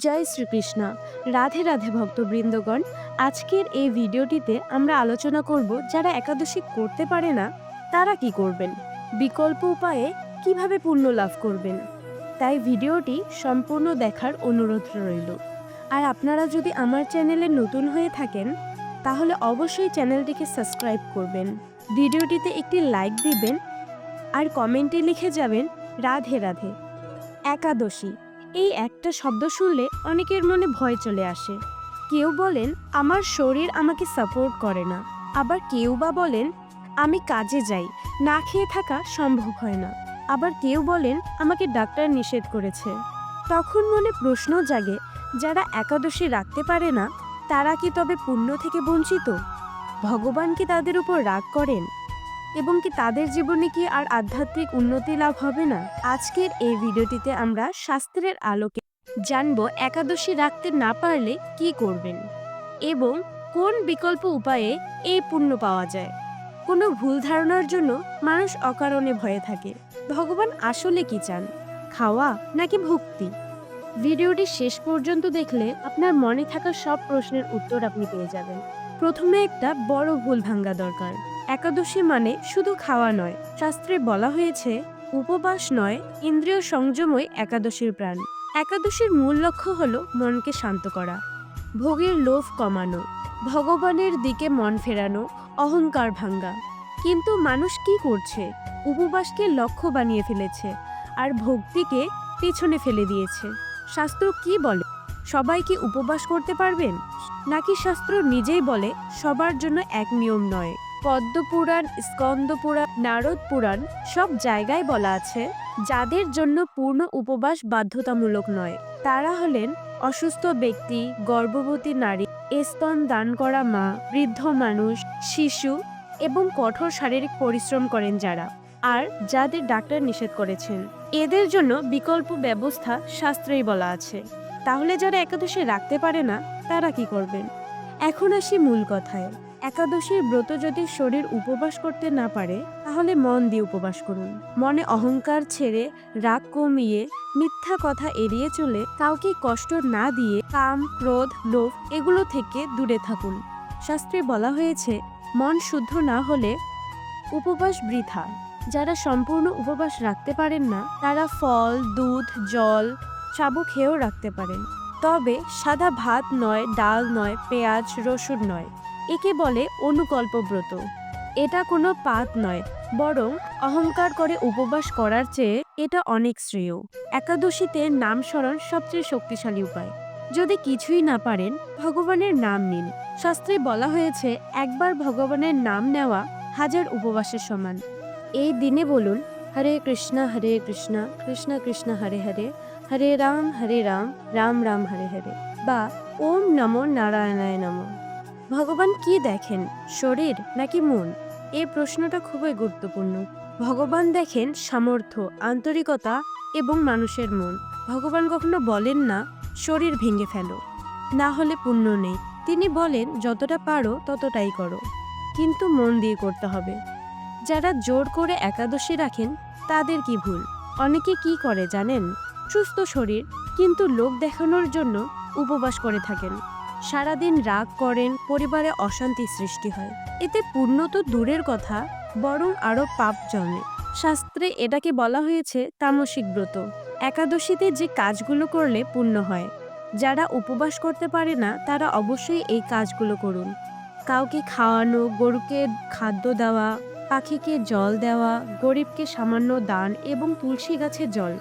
জয় শ্রীকৃষ্ণ। রাধে রাধে ভক্তবৃন্দগণ। আজকের এই ভিডিওটিতে আমরা আলোচনা করব যারা একাদশী করতে পারে না তারা কি করবেন, বিকল্প উপায়ে কিভাবে পুণ্য লাভ করবেন। তাই ভিডিওটি সম্পূর্ণ দেখার অনুরোধ রইল। আর আপনারা যদি আমার চ্যানেলে নতুন হয়ে থাকেন তাহলে অবশ্যই চ্যানেলটিকে সাবস্ক্রাইব করবেন, ভিডিওটিতে একটি লাইক দিবেন আর কমেন্টে লিখে যাবেন রাধে রাধে। একাদশী, এই একটা শব্দ শুনলে অনেকের মনে ভয় চলে আসে। কেউ বলেন আমার শরীর আমাকে সাপোর্ট করে না, আবার কেউ বা বলেন আমি কাজে যাই, না খেয়ে থাকা সম্ভব হয় না, আবার কেউ বলেন আমাকে ডাক্তার নিষেধ করেছে। তখন মনে প্রশ্ন জাগে, যারা একাদশী রাখতে পারে না তারা কি তবে পুণ্য থেকে বঞ্চিত? ভগবান কি তাদের উপর রাগ করেন এবং কি তাদের জীবনে কি আর আধ্যাত্মিক উন্নতি লাভ হবে না? আজকের এই ভিডিওটিতে আমরা শাস্ত্রের আলোকে জানব একাদশী রাখতে না পারলে কি করবেন এবং কোন বিকল্প উপায়ে এই পুণ্য পাওয়া যায়। কোনো ভুল ধারণার জন্য মানুষ অকারণে ভয়ে থাকে। ভগবান আসলে কি চান, খাওয়া নাকি ভক্তি? ভিডিওটি শেষ পর্যন্ত দেখলে আপনার মনে থাকা সব প্রশ্নের উত্তর আপনি পেয়ে যাবেন। প্রথমে একটা বড় ভুল ভাঙা দরকার। একাদশী মানে শুধু খাওয়া নয়। শাস্ত্রে বলা হয়েছে উপবাস নয়, ইন্দ্রিয় সংযমই একাদশীর প্রাণ। একাদশীর মূল লক্ষ্য হলো মনকে শান্ত করা, ভোগের লোভ কমানো, ভগবানের দিকে মন ফেরানো, অহংকার ভাঙ্গা। কিন্তু মানুষ কি করছে? উপবাসকে লক্ষ্য বানিয়ে ফেলেছে আর ভক্তিকে পেছনে ফেলে দিয়েছে। শাস্ত্র কি বলে? সবাই কি উপবাস করতে পারবেন? নাকি শাস্ত্র নিজেই বলে সবার জন্য এক নিয়ম নয়? পদ্মপুরাণ, স্কন্দ পুরাণ, নারদ পুরাণ সব জায়গায় বলা আছে যাদের জন্য পূর্ণ উপবাস বাধ্যতামূলক নয় তারা হলেন অসুস্থ ব্যক্তি, গর্ভবতী নারী, স্তন দান করা মা, বৃদ্ধ মানুষ, শিশু এবং কঠোর শারীরিক পরিশ্রম করেন যারা, আর যাদের ডাক্তার নিষেধ করেছেন। এদের জন্য বিকল্প ব্যবস্থা শাস্ত্রেই বলা আছে। তাহলে যারা একাদশী রাখতে পারে না তারা কি করবেন? এখন আসি মূল কথায়। একাদশীর ব্রত যদি শরীর উপবাস করতে না পারে তাহলে মন দিয়ে উপবাস করুন। মনে অহংকার ছেড়ে, রাগ কমিয়ে, মিথ্যা কথা এড়িয়ে চলে, কাউকে কষ্ট না দিয়ে কাম, ক্রোধ, লোভ এগুলো থেকে দূরে থাকুন। শাস্ত্রে বলা হয়েছে মন শুদ্ধ না হলে উপবাস বৃথা। যারা সম্পূর্ণ উপবাস রাখতে পারেন না তারা ফল, দুধ, জল, সাবু খেয়েও রাখতে পারেন। তবে সাদা ভাত নয়, ডাল নয়, পেঁয়াজ রসুন নয়। একে বলে অনুকল্প ব্রত। এটা কোনো পাত নয়, বরং অহংকার করে উপবাস করার চেয়ে এটা অনেক শ্রেয়। একাদশীতে নাম স্মরণ সবচেয়ে শক্তিশালী উপায়। যদি কিছুই না পারেন ভগবানের নাম নিন। শাস্ত্রে বলা হয়েছে একবার ভগবানের নাম নেওয়া হাজার উপবাসের সমান। এই দিনে বলুন হরে কৃষ্ণ কৃষ্ণ কৃষ্ণ হরে হরে, হরে রাম রাম রাম হরে হরে, বা ওম নমো নারায়ণায় নমঃ। ভগবান কি দেখেন, শরীর নাকি মন? এই প্রশ্নটা খুবই গুরুত্বপূর্ণ। ভগবান দেখেন সামর্থ্য, আন্তরিকতা এবং মানুষের মন। ভগবান কখনো বলেন না শরীর ভেঙে ফেলো, না হলে পুণ্য নেই। তিনি বলেন যতটা পারো ততটাই করো, কিন্তু মন দিয়ে করতে হবে। যারা জোর করে একাদশী রাখেন তাদের কি ভুল? অনেকে কি করে জানেন? সুস্থ শরীর কিন্তু লোক দেখানোর জন্য উপবাস করে থাকেন। সারাদিন রাগ করেন, পরিবারে অশান্তি সৃষ্টি হয়। এতে পুণ্য তো দূরের কথা, বরং আরো পাপ জন্মে। শাস্ত্রে এটাকে বলা হয়েছে তামসিক ব্রত। একাদশীতে যে কাজগুলো করলে পুণ্য হয়, যারা উপবাস করতে পারে না তারা অবশ্যই এই কাজগুলো করুন। কাউকে খাওয়ানো, গরুকে খাদ্য দেওয়া, পাখিকে জল দেওয়া, গরিবকে সামান্য দান এবং তুলসী গাছে জল,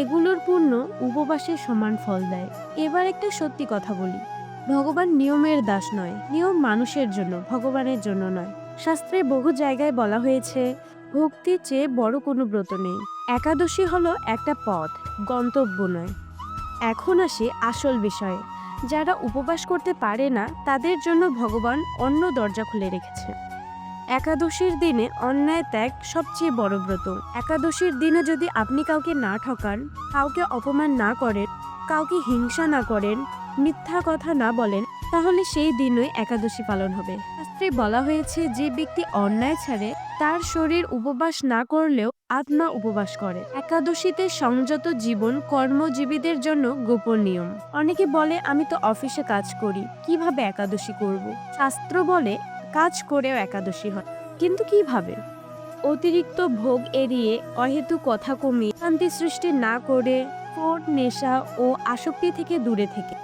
এগুলোর পুণ্য উপবাসের সমান ফল দেয়। এবার একটা সত্যি কথা বলি, ভগবান নিয়মের দাস নয়। নিয়ম মানুষের জন্য, ভগবানের জন্য নয়। শাস্ত্রে বহু জায়গায় বলা হয়েছে ভক্তির চেয়ে বড় কোনো ব্রত নেই। একাদশী হলো একটা পথ, গন্তব্য নয়। এখন আসি আসল বিষয়ে। যারা উপবাস করতে পারে না তাদের জন্য ভগবান অন্য দরজা খুলে রেখেছে। একাদশীর দিনে অন্যায় ত্যাগ সবচেয়ে বড় ব্রত। একাদশীর দিনে যদি আপনি কাউকে না ঠকান, কাউকে অপমান না করেন, কাউকে হিংসা না করেন, মিথ্যা কথা না বলেন, তাহলে সেই দিনই একাদশী পালন হবে। শাস্ত্রে বলা হয়েছে যে ব্যক্তি অন্যায় ছাড়ে তার শরীর উপবাস না করলেও আত্মা উপবাস করে। একাদশীতে সংযত জীবন কর্মজীবীদের জন্য গোপন নিয়ম। অনেকে বলে আমি তো অফিসে কাজ করি, কিভাবে একাদশী করব? শাস্ত্র বলে কাজ করেও একাদশী হয়, কিন্তু কিভাবে? অতিরিক্ত ভোগ এড়িয়ে, অহেতুক কথা কমিয়ে, শান্তি সৃষ্টি না করে, ফোন, নেশা ও আসক্তি থেকে দূরে থেকে।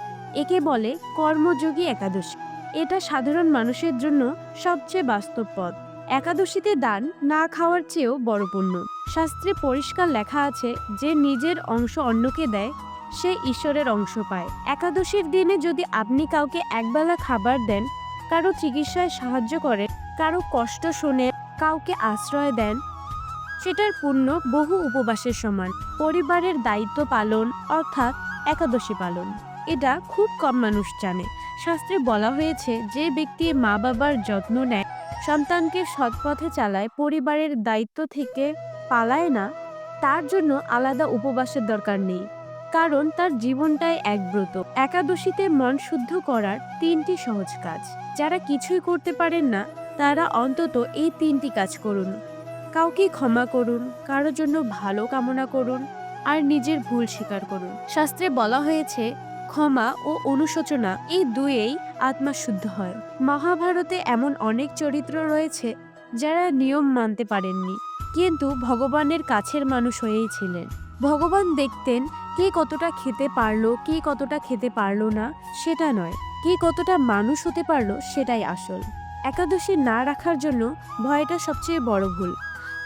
একে বলে কর্মযোগী একাদশী। এটা সাধারণ মানুষের জন্য সবচেয়ে বাস্তব পথ। একাদশীতে দান না খাওয়ার চেয়েও বড় পুণ্য। শাস্ত্রে পরিষ্কার লেখা আছে যে নিজের অংশ অন্যকে দেয় সে ঈশ্বরের অংশ পায়। একাদশীর দিনে যদি আপনি কাউকে একবেলা খাবার দেন, কারো চিকিৎসায় সাহায্য করেন, কারো কষ্ট শোনেন, কাউকে আশ্রয় দেন, সেটার পুণ্য বহু উপবাসের সমান। পরিবারের দায়িত্ব পালন অর্থাৎ একাদশী পালন, এটা খুব কম মানুষ জানে। শাস্ত্রে বলা হয়েছে যে ব্যক্তি মা বাবার যত্ন নেয়, সন্তানকে সৎপথে চালায়, পরিবারের দায়িত্ব থেকে পালায় না, তার জন্য আলাদা উপবাসের দরকার নেই, কারণ তার জীবনটাই এক ব্রত। একাদশীতে মন শুদ্ধ করার 3টি সহজ কাজ। যারা কিছুই করতে পারেন না তারা অন্তত এই 3টি কাজ করুন। কাউকে ক্ষমা করুন, কারোর জন্য ভালো কামনা করুন, আর নিজের ভুল স্বীকার করুন। শাস্ত্রে বলা হয়েছে ক্ষমা ও অনুশোচনা এই দুয়েই আত্মা শুদ্ধ হয়। মহাভারতে এমন অনেক চরিত্র রয়েছে যারা নিয়ম মানতে পারেননি, কিন্তু ভগবানের কাছের মানুষ হয়েই ছিলেন। ভগবান দেখতেন কে কতটা খেতে পারলো, কে কতটা খেতে পারলো না সেটা নয়, কে কতটা মানুষ হতে পারলো সেটাই আসল। একাদশী না রাখার জন্য ভয়টা সবচেয়ে বড় ভুল।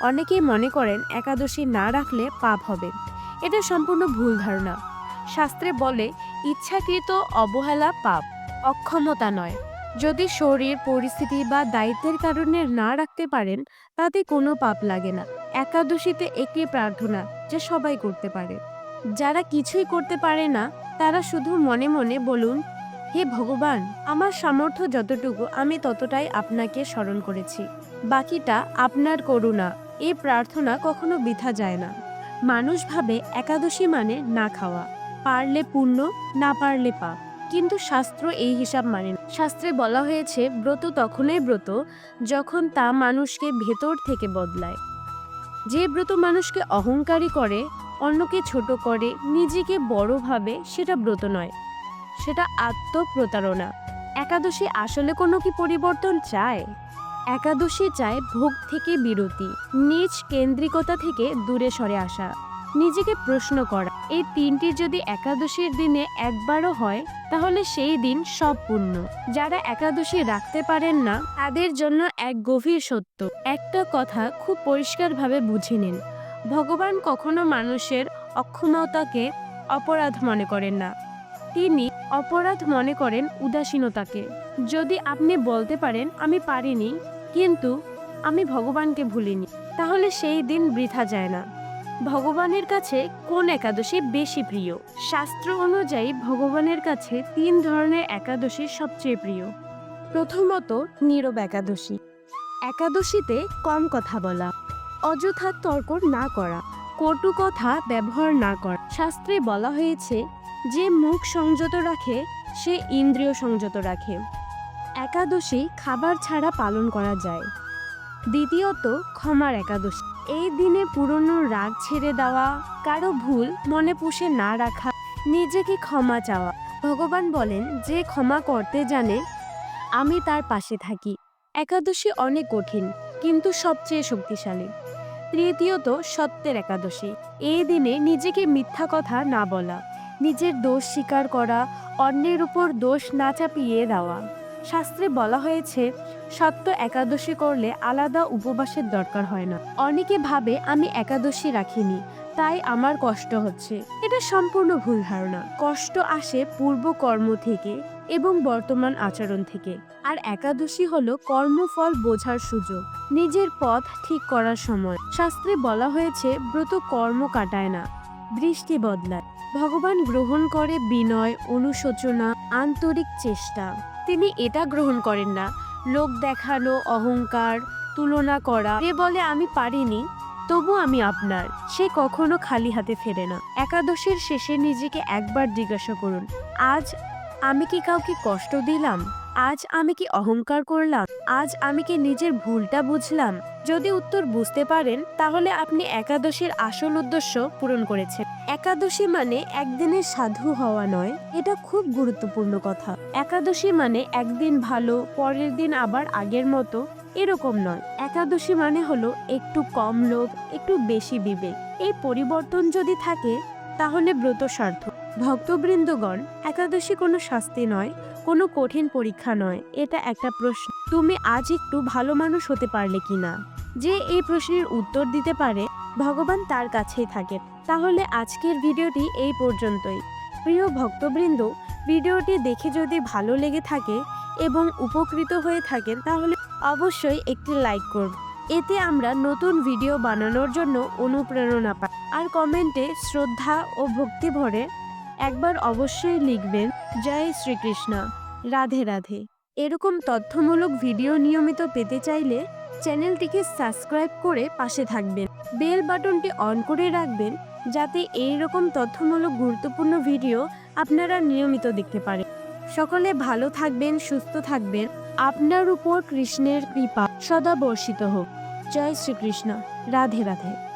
অনেকেই মনে করেন একাদশী না রাখলে পাপ হবে। এটা সম্পূর্ণ ভুল ধারণা। শাস্ত্রে বলে ইচ্ছাকৃত অবহেলা পাপ, অক্ষমতা নয়। যদি শরীর, পরিস্থিতি বা দায়িত্বের কারণে না রাখতে পারেন তাতে কোনো পাপ লাগে না। একাদশীতে একটি প্রার্থনা যা সবাই করতে পারে। যারা কিছুই করতে পারে না তারা শুধু মনে মনে বলুন, হে ভগবান, আমার সামর্থ্য যতটুকু আমি ততটাই আপনাকে স্মরণ করেছি, বাকিটা আপনার করুণা। এই প্রার্থনা কখনো বৃথা যায় না। মানুষ ভাবে একাদশী মানে না খাওয়া, পারলে পুণ্য, না পারলে পাপ, কিন্তু শাস্ত্র এই হিসাব মানে না। শাস্ত্রে বলা হয়েছে ব্রত তখনই ব্রত যখন তা মানুষকে ভেতর থেকে বদলায়। যে ব্রত মানুষকে অহংকারী করে, অন্যকে ছোট করে, নিজেকে বড় ভাবে, সেটা ব্রত নয়, সেটা আত্মপ্রতারণা। একাদশী আসলে কোনো কি পরিবর্তন চায়? একাদশী চায় ভোগ থেকে বিরতি, নিজ কেন্দ্রিকতা থেকে দূরে সরে আসা, নিজেকে প্রশ্ন করা। এই 3টি যদি একাদশীর দিনে একবারও হয় তাহলে সেই দিন সব পূর্ণ। যারা একাদশী রাখতে পারেন না তাদের জন্য এক গভীর সত্য, একটা কথা খুব পরিষ্কারভাবে বুঝে নিন। ভগবান কখনো মানুষের অক্ষমতাকে অপরাধ মনে করেন না, তিনি অপরাধ মনে করেন উদাসীনতাকে। যদি আপনি বলতে পারেন আমি পারিনি কিন্তু আমি ভগবানকে ভুলিনি, তাহলে সেই দিন বৃথা যায় না। ভগবানের কাছে কোন একাদশী বেশি প্রিয়? শাস্ত্র অনুযায়ী ভগবানের কাছে 3 ধরনের একাদশী সবচেয়ে প্রিয়। প্রথমত, নীরব একাদশী। একাদশীতে কম কথা বলা, অযথা তর্ক না করা, কটু কথা ব্যবহার না করা। শাস্ত্রে বলা হয়েছে যে মুখ সংযত রাখে সে ইন্দ্রিয় সংযত রাখে। একাদশী খাবার ছাড়া পালন করা যায়। দ্বিতীয়ত, ক্ষমার একাদশী। এই দিনে পুরনো রাগ ছেড়ে দেওয়া, কারো ভুল মনে পুষে না রাখা, নিজেকে ক্ষমা চাওয়া। ভগবান বলেন যে ক্ষমা করতে জানে আমি তার পাশে থাকি। একাদশী অনেক কঠিন কিন্তু সবচেয়ে শক্তিশালী। তৃতীয়ত, সত্যের একাদশী। এই দিনে নিজেকে মিথ্যা কথা না বলা, নিজের দোষ স্বীকার করা, অন্যের উপর দোষ না চাপিয়ে দেওয়া। শাস্ত্রে বলা হয়েছে সত্য একাদশী করলে আলাদা উপবাসের দরকার হয় না। অনেকে ভাবে আমি একাদশী রাখিনি তাই আমার কষ্ট হচ্ছে। এটা সম্পূর্ণ ভুল ধারণা। কষ্ট আসে পূর্ব কর্ম থেকে এবং বর্তমান আচরণ থেকে। আর একাদশী হলো কর্মফল বোঝার সুযোগ, নিজের পথ ঠিক করার সময়। শাস্ত্রে বলা হয়েছে ব্রত কর্ম কাটায় না, দৃষ্টি বদলায়। ভগবান গ্রহণ করে বিনয়, অনুশোচনা, আন্তরিক চেষ্টা। তিনি এটা গ্রহণ করেন না লোক দেখানো, অহংকার, তুলনা করা। যে বলে আমি পারিনি তবু আমি আপনার, সে কখনো খালি হাতে ফেরে না। একাদশীর শেষে নিজেকে একবার জিজ্ঞাসা করুন, আজ আমি কি কাউকে কষ্ট দিলাম? আজ আমি কি অহংকার করলাম? আজ আমি কি নিজের ভুলটা বুঝলাম? যদি উত্তর বুঝতে পারেন তাহলে আপনি একাদশীর আসল উদ্দেশ্য পূরণ করেছেন। একাদশী মানে একদিনের সাধু হওয়া নয়, এটা খুব গুরুত্বপূর্ণ কথা। একাদশী মানে একদিন ভালো, পরের দিন আবার আগের মতো, এরকম নয়। একাদশী মানে হলো একটু কম লোভ, একটু বেশি বিবেক। এই পরিবর্তন যদি থাকে তাহলে ব্রত সার্থক। ভক্তবৃন্দগণ, একাদশী কোনো শাস্তি নয়, কোনো কঠিন পরীক্ষা নয়, এটা একটা প্রশ্ন। তুমি আজ একটু ভালো মানুষ হতে পারলে কিনা? যে এই প্রশ্নের উত্তর দিতে পারে ভগবান তার কাছেই থাকে। তাহলে আজকের ভিডিওটি এই পর্যন্তই। প্রিয় ভক্তবৃন্দ, ভিডিওটি দেখে যদি ভালো লেগে থাকে এবং উপকৃত হয়ে থাকেন তাহলে অবশ্যই একটি লাইক করুন। এতে আমরা নতুন ভিডিও বানানোর জন্য অনুপ্রেরণা পাই। আর কমেন্টে শ্রদ্ধা ও ভক্তি ভরে একবার অবশ্যই লিখবেন, জয় শ্রীকৃষ্ণ, রাধে রাধে। এরকম তথ্যমূলক ভিডিও নিয়মিত পেতে চাইলে চ্যানেলটিকে সাবস্ক্রাইব করে পাশে থাকবেন। বেল বাটনটি অন করে রাখবেন যাতে এই রকম তথ্যমূলক গুরুত্বপূর্ণ ভিডিও আপনারা নিয়মিত দেখতে পারেন। সকলে ভালো থাকবেন, সুস্থ থাকবেন। আপনার উপর কৃষ্ণের কৃপা সদা বর্ষিত হোক। জয় শ্রীকৃষ্ণ, রাধে রাধে।